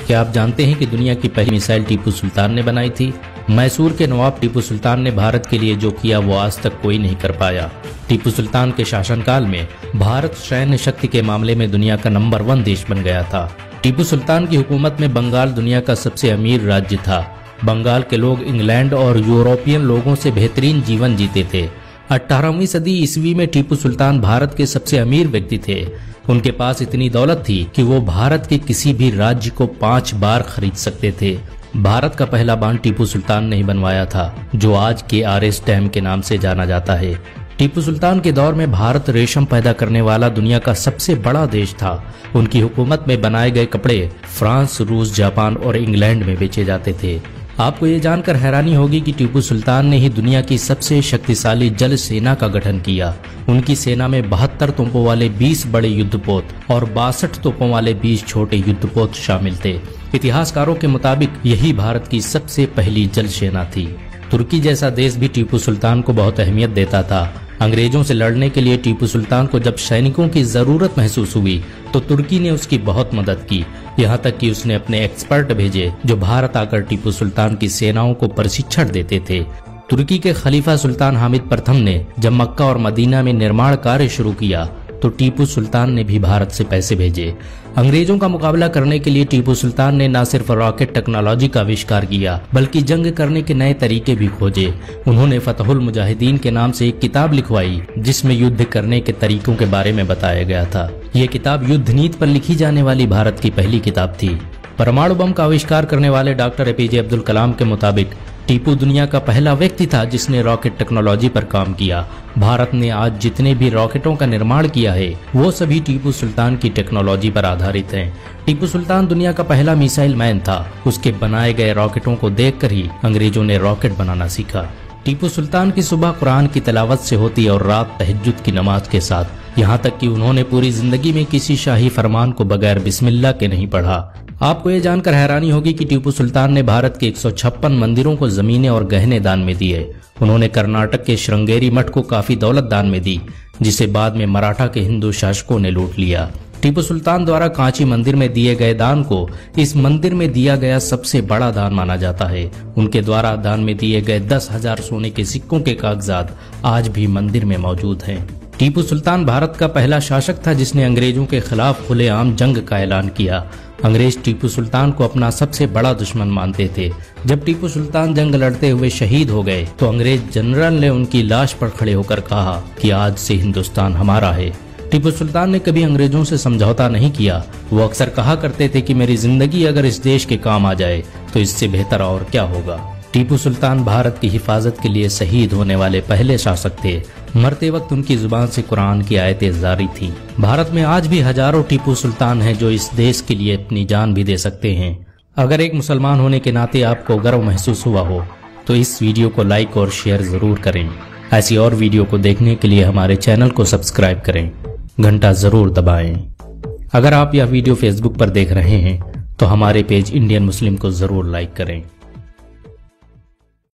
क्या आप जानते हैं कि दुनिया की पहली मिसाइल टीपू सुल्तान ने बनाई थी? मैसूर के नवाब टीपू सुल्तान ने भारत के लिए जो किया वो आज तक कोई नहीं कर पाया। टीपू सुल्तान के शासनकाल में भारत सैन्य शक्ति के मामले में दुनिया का नंबर 1 देश बन गया था। टीपू सुल्तान की हुकूमत में बंगाल दुनिया का सबसे अमीर राज्य था। बंगाल के लोग इंग्लैंड और यूरोपियन लोगों से बेहतरीन जीवन जीते थे। 18वीं सदी ईस्वी में टीपू सुल्तान भारत के सबसे अमीर व्यक्ति थे। उनके पास इतनी दौलत थी कि वो भारत के किसी भी राज्य को 5 बार खरीद सकते थे। भारत का पहला बांध टीपू सुल्तान ने ही बनवाया था, जो आज के आरएस डैम के नाम से जाना जाता है। टीपू सुल्तान के दौर में भारत रेशम पैदा करने वाला दुनिया का सबसे बड़ा देश था। उनकी हुकूमत में बनाए गए कपड़े फ्रांस, रूस, जापान और इंग्लैंड में बेचे जाते थे। आपको ये जानकर हैरानी होगी कि टीपू सुल्तान ने ही दुनिया की सबसे शक्तिशाली जल सेना का गठन किया। उनकी सेना में 72 तोपों वाले 20 बड़े युद्धपोत और 62 तोपों वाले 20 छोटे युद्धपोत शामिल थे। इतिहासकारों के मुताबिक यही भारत की सबसे पहली जल सेना थी। तुर्की जैसा देश भी टीपू सुल्तान को बहुत अहमियत देता था। अंग्रेजों से लड़ने के लिए टीपू सुल्तान को जब सैनिकों की जरूरत महसूस हुई तो तुर्की ने उसकी बहुत मदद की। यहाँ तक कि उसने अपने एक्सपर्ट भेजे जो भारत आकर टीपू सुल्तान की सेनाओं को प्रशिक्षण देते थे। तुर्की के खलीफा सुल्तान हामिद प्रथम ने जब मक्का और मदीना में निर्माण कार्य शुरू किया तो टीपू सुल्तान ने भी भारत से पैसे भेजे। अंग्रेजों का मुकाबला करने के लिए टीपू सुल्तान ने न सिर्फ रॉकेट टेक्नोलॉजी का आविष्कार किया बल्कि जंग करने के नए तरीके भी खोजे। उन्होंने फतहुल मुजाहिदीन के नाम से एक किताब लिखवाई जिसमें युद्ध करने के तरीकों के बारे में बताया गया था। ये किताब युद्ध नीति पर लिखी जाने वाली भारत की पहली किताब थी। परमाणु बम का आविष्कार करने वाले डॉक्टर एपीजे अब्दुल कलाम के मुताबिक टीपू दुनिया का पहला व्यक्ति था जिसने रॉकेट टेक्नोलॉजी पर काम किया। भारत ने आज जितने भी रॉकेटों का निर्माण किया है वो सभी टीपू सुल्तान की टेक्नोलॉजी पर आधारित हैं। टीपू सुल्तान दुनिया का पहला मिसाइल मैन था। उसके बनाए गए रॉकेटों को देखकर ही अंग्रेजों ने रॉकेट बनाना सीखा। टीपू सुल्तान की सुबह कुरान की तिलावत से होती और रात तहज्जुद की नमाज के साथ, यहाँ तक कि उन्होंने पूरी जिंदगी में किसी शाही फरमान को बगैर बिस्मिल्लाह के नहीं पढ़ा। आपको ये जानकर हैरानी होगी कि टीपू सुल्तान ने भारत के 156 मंदिरों को जमीनें और गहने दान में दिए। उन्होंने कर्नाटक के श्रृंगेरी मठ को काफी दौलत दान में दी, जिसे बाद में मराठा के हिंदू शासकों ने लूट लिया। टीपू सुल्तान द्वारा कांची मंदिर में दिए गए दान को इस मंदिर में दिया गया सबसे बड़ा दान माना जाता है। उनके द्वारा दान में दिए गए 10,000 सोने के सिक्कों के कागजात आज भी मंदिर में मौजूद हैं। टीपू सुल्तान भारत का पहला शासक था जिसने अंग्रेजों के खिलाफ खुलेआम जंग का ऐलान किया। अंग्रेज टीपू सुल्तान को अपना सबसे बड़ा दुश्मन मानते थे। जब टीपू सुल्तान जंग लड़ते हुए शहीद हो गए तो अंग्रेज जनरल ने उनकी लाश पर खड़े होकर कहा कि आज से हिंदुस्तान हमारा है। टीपू सुल्तान ने कभी अंग्रेजों से समझौता नहीं किया। वो अक्सर कहा करते थे कि मेरी जिंदगी अगर इस देश के काम आ जाए तो इससे बेहतर और क्या होगा। टीपू सुल्तान भारत की हिफाजत के लिए शहीद होने वाले पहले शासक थे। मरते वक्त उनकी जुबान से कुरान की आयतें जारी थी। भारत में आज भी हजारों टीपू सुल्तान हैं जो इस देश के लिए अपनी जान भी दे सकते हैं। अगर एक मुसलमान होने के नाते आपको गर्व महसूस हुआ हो तो इस वीडियो को लाइक और शेयर जरूर करें। ऐसी और वीडियो को देखने के लिए हमारे चैनल को सब्सक्राइब करें, घंटा जरूर दबाएं। अगर आप यह वीडियो फेसबुक पर देख रहे हैं तो हमारे पेज इंडियन मुस्लिम को जरूर लाइक करें।